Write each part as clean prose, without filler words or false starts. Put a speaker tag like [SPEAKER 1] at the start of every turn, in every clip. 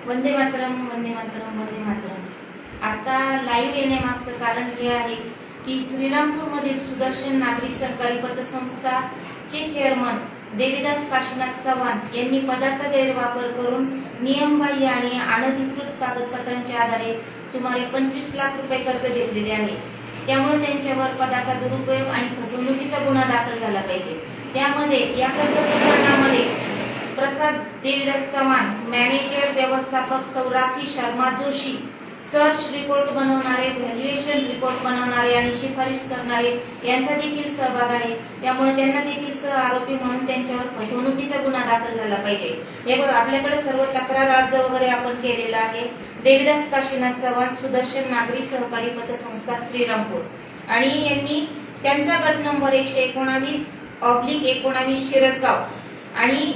[SPEAKER 1] वंदे मातरम, वंदे मातरम, वंदे मातरम। आता लाईव्ह येण्यामागचं कारण हे आहे की श्रीरामपूरमधील सुदर्शन नागरी सहकारी पतसंस्था चे चेअरमन देवीदास काशीनाथ चव्हाण यांनी पदाचा गैरवापर करून नियमबाह्य आणि अनधिकृत कागदपत्रांच्या आधारे सुमारे 25 लाख रुपये कर्ज घेतलेले आहे। त्यामुळे त्यांच्यावर पदाचा दुरुपयोग आणि फसवणुकीचा गुन्हा दाखल झाला पाहिजे। त्यामध्ये या कर्ज प्रकरणामध्ये प्रसाद देवीदास चव्हाण, मॅनेजर व्यवस्थापक सौराखी शर्मा जोशी, सर्च रिपोर्ट बनवणारे, व्हॅल्युएशन रिपोर्ट बनवणारे आणि शिफारस करणारे यांचा देखील सहभाग आहे। त्यामुळे त्यांना देखील सह आरोपी म्हणून त्यांच्यावर फसवणुकीचा गुन्हा दाखल झाला पाहिजे। हे बघ, आपल्याकडे सर्व तक्रार अर्ज वगैरे आपण केलेला आहे। देवीदास काशीनाथ चव्हाण, सुदर्शन नागरी सहकारी पतसंस्था श्रीरामपूर, आणि यांनी त्यांचा गट नंबर 119/19 शिरसगाव आणि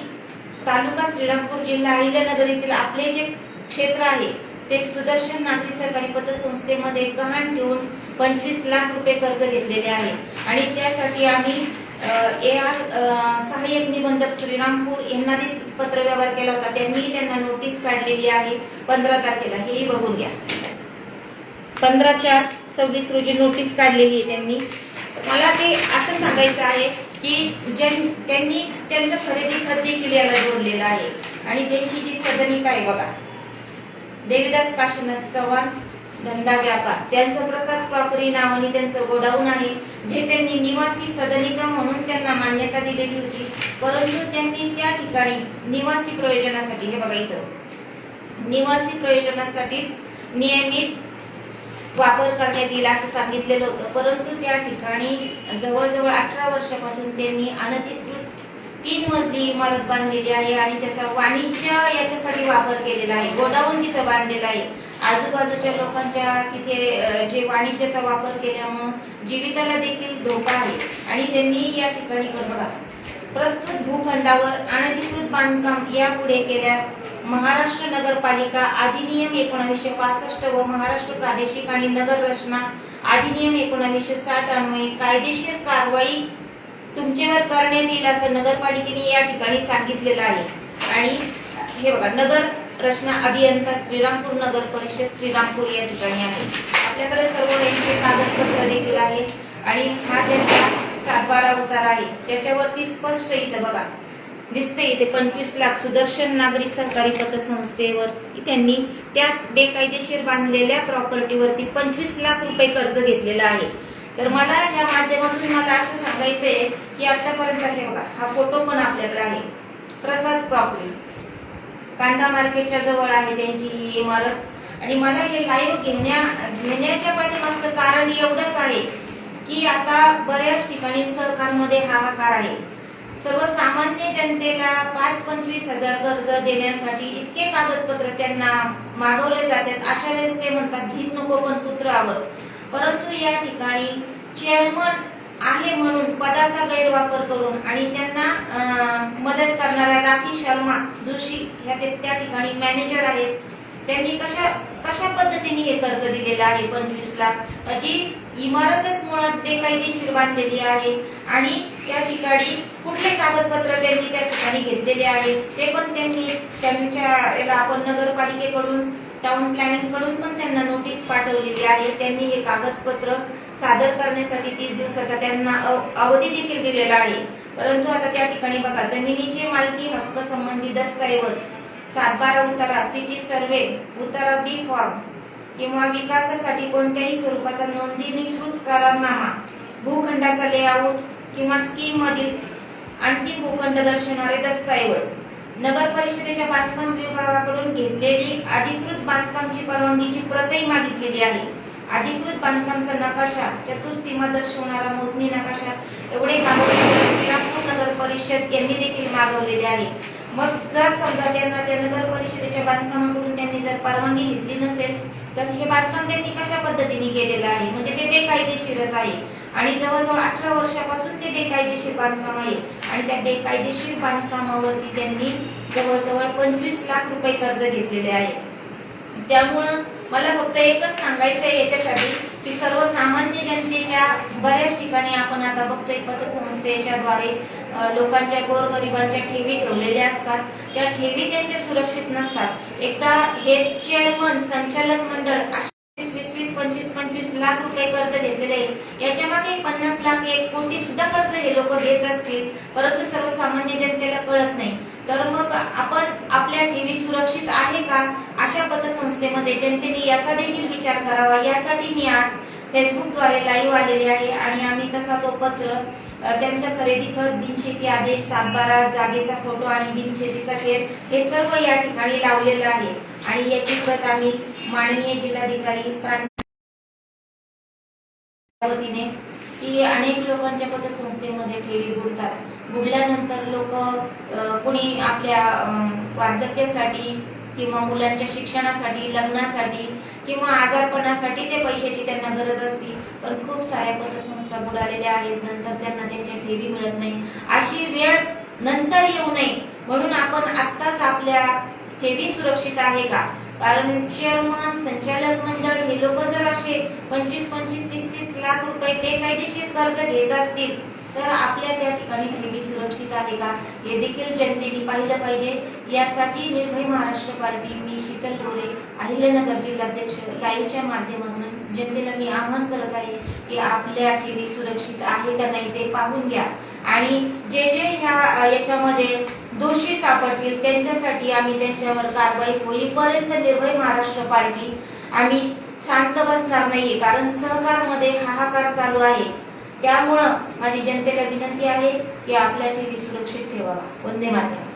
[SPEAKER 1] तालुका श्रीरामपूर, जिल्हा अहिल्यानगर येथील आपले जे क्षेत्र आहे ते सुदर्शन नागरी सहकारी पतसंस्थेमध्ये गहाण ठेवून 25 लाख रुपये कर्ज घेतलेले आहे। आणि त्यासाठी आम्ही सहाय्यक निबंधक श्रीरामपूर यांना पत्र व्यवहार केला होता। त्यांनी त्यांना नोटीस काढलेली आहे 15 तारखेला, हेही बघून घ्या। 15/4/26 रोजी नोटीस काढलेली आहे त्यांनी। मला ते असं सांगायचं आहे की त्यांनी त्यांचं खरेदी खत देखील याला जोडलेलं आहे। आणि त्यांची जी सदनिका आहे बघा, देवीदास काशीनाथ चव्हाण, धंदा व्यापार, त्यांचं प्रसाद प्रॉपर्टी नावाने त्यांचं गोडाऊन आहे, जे त्यांनी निवासी सदनिका म्हणून त्यांना मान्यता दिलेली होती। परंतु त्यांनी त्या ठिकाणी निवासी प्रयोजनासाठी, हे बघा इथं, निवासी प्रयोजनासाठी नियमित वापर करण्यात येईल असं सांगितलेलं होतं। परंतु त्या ठिकाणी जवळजवळ 18 वर्षापासून त्यांनी अनधिकृत 3 मजली इमारत बांधलेली आहे आणि त्याचा वाणिज्य याच्यासाठी वापर केलेला आहे। गोडाऊन तिथं बांधलेला आहे। आजूबाजूच्या लोकांच्या तिथे जे वाणिज्याचा वापर केल्यामुळे जीविताला देखील धोका आहे। आणि त्यांनी या ठिकाणी बघा, प्रस्तुत भूखंडावर अनधिकृत बांधकाम यापुढे केल्यास महाराष्ट्र नगरपालिका अधिनियम 1965 व महाराष्ट्र प्रादेशिक आणि नगर रचना अधिनियम 1960 अन्वये कायदेशीर कारवाई तुमच्यावर करण्यात येईल असं नगरपालिकेने या ठिकाणी सांगितलेलं आहे। आणि हे बघा, नगर रचना अभियंता श्रीरामपूर, नगर परिषद श्रीरामपूर या ठिकाणी आहे। आपल्याकडे सर्व यांचे कागदपत्र देखील आहे आणि हा त्यांचा 7/12 उतारा आहे। त्याच्यावरती स्पष्ट इथं बघा दिसते, इथे 25 लाख सुदर्शन नागरी सहकारी पतसंस्थेवर त्यांनी त्याच बेकायदेशीर बांधलेल्या प्रॉपर्टीवरती 25 लाख रुपये कर्ज घेतलेला आहे। तर मला या माध्यमातून असं सांगायचंय की आतापर्यंत हे बघा, हा फोटो पण आपल्याकडे आहे, प्रसाद प्रॉपर्टी, कांदा मार्केटच्या जवळ आहे त्यांची ही इमारत। आणि मला हे लाईव्ह घेण्याच्या पाठीमागचं कारण एवढंच आहे की आता बऱ्याच ठिकाणी सहकारमध्ये हाहाकार आहे। सर्वसामान्य जनतेला 5-25 हजार कर्ज देण्यासाठी इतके कागदपत्र त्यांना मागवले जातात। अशा वेळेस ते म्हणतात भीक नको पण कुत्रावर। परंतु या ठिकाणी चेअरमन आहे म्हणून पदाचा गैरवापर करून आणि त्यांना मदत करणाऱ्या राखी शर्मा जोशी ह्या त्या ठिकाणी मॅनेजर आहेत, त्यांनी कशा पद्धतीने हे कर्ज दिलेलं आहे 25 लाख। जी इमारतच मुळात बेकायदेशीर बांधलेली आहे आणि त्या ठिकाणी कुठले कागदपत्र त्यांनी त्या ठिकाणी घेतलेले आहेत ते पण त्यांनी त्यांच्या याला आपण नगरपालिकेकडून, टाउन प्लॅनिंग कडून पण त्यांना नोटीस पाठवलेली आहे। त्यांनी हे कागदपत्र सादर करण्यासाठी 30 दिवसाचा त्यांना अवधी देखील दिलेला आहे। परंतु आता त्या ठिकाणी बघा, जमिनीचे मालकी हक्क संबंधी दस्तऐवज, 7/12 उतारा, सिटी सर्वे उतारा, बी फॉर्म किंवा विकासासाठी कोणत्याही स्वरूपाचा नोंदणीकृत करारनामा, भूखंडाचा लेआउट किंवा स्कीम मधील अंतिम भूखंड दर्शवणारे दस्तऐवज, नगर परिषदेच्या बांधकाम विभागाकडून घेतलेली अधिकृत बांधकामची परवानगीची प्रतही मागितलेली आहे। अधिकृत बांधकामचा नकाशा, चतुर्सीमा दर्शवणारा मोजणी नकाशा, एवढे कागदपत्र श्रीरामपूर नगर परिषद यांनी देखील मागवलेले आहे। मग जर समजा त्यांना त्या नगर परिषदेच्या बांधकामाकडून त्यांनी जर परवानगी घेतली नसेल तर हे बांधकाम त्यांनी कशा पद्धतीने केलेलं आहे, म्हणजे ते बेकायदेशीरच आहे। आणि जवळजवळ 18 वर्षापासून ते बेकायदेशीर बांधकाम आहे आणि त्या बेकायदेशीर बांधकामावरती त्यांनी जवळजवळ 25 लाख रुपये कर्ज घेतलेले आहे। त्यामुळं मला फक्त एकच सांगायचं आहे याच्यासाठी की सर्वसामान्य जनतेच्या बऱ्याच ठिकाणी आपण आता बघतोय पतसंस्थेच्याद्वारे लोकांच्या गोरगरिबांच्या ठेवी ठेवलेल्या असतात. त्या ठेवी त्यांच्या सुरक्षित नसतात. एकदा हे चेअरमन संचालक मंडळ 20-25 लाख रुपये कर्ज घेतलेले आहे. याच्या मागे 50 लाख 1 कोटी सुद्धा कर्ज हे लोक घेत असतील, परंतु सर्वसामान्य जनतेला कळत नाही. तर मग आपण आपल्या ठेवी सुरक्षित आहे का अशा पतसंस्थेमध्ये जनतेने याचा देखील विचार करावा. यासाठी मी आज फेसबुकद्वारे लाईव्ह आलेले आहे आणि आम्ही तसा तो पत्र त्यांचा खरेदी खत, बिनशेती आदेश, 7/12 जागेचा फोटो आणि बिनशेतीचा फेर हे सर्व या ठिकाणी लावलेलं आहे. आणि याची प्रत आम्ही माननीय जिल्हाधिकारी वतीने की अनेक लोकांच्या पतसंस्थेमध्ये ठेवी बुडतात. बुडल्यानंतर लोक कोणी आपल्या वार्धक्यासाठी किंवा मुलांच्या शिक्षणासाठी, लग्नासाठी किंवा आजारपणासाठी ते पैशाची त्यांना गरज असते. पण खूप साऱ्या पतसंस्था बुडालेल्या आहेत. नंतर त्यांना त्यांच्या ठेवी मिळत नाही. अशी वेळ नंतर येऊ नये म्हणून आपण आत्ताच आपल्या ठेवी सुरक्षित आहे का? कारण चेअरमन, संचालक मंडळ हे लोक जर असे 25-25, 30-30 लाख रुपये बेकायदेशीर कर्ज घेत असतील तर आपल्या त्या ठिकाणी ठेवी सुरक्षित आहे का हे देखील जनतेने पाहिलं पाहिजे. यासाठी निर्भय महाराष्ट्र पार्टी, मी शीतल गोरे, अहिल्यानगर जिल्हाध्यक्ष, लाईव्हच्या माध्यमातून जनतेला मी आवाहन करत आहे की आपल्या ठेवी सुरक्षित आहे का नाही ते पाहून घ्या. आणि जे याच्यामध्ये दोषी सापडतील त्यांच्यासाठी आम्ही त्यांच्यावर कारवाई होईपर्यंत निर्भय महाराष्ट्र पार्टी आम्ही शांत बसणार नाहीये. कारण सहकारमध्ये हाहाकार चालू आहे. त्यामुळं माझी जनतेला विनंती आहे की आपल्या ठेवी सुरक्षित ठेवावा. वंदे मातरम.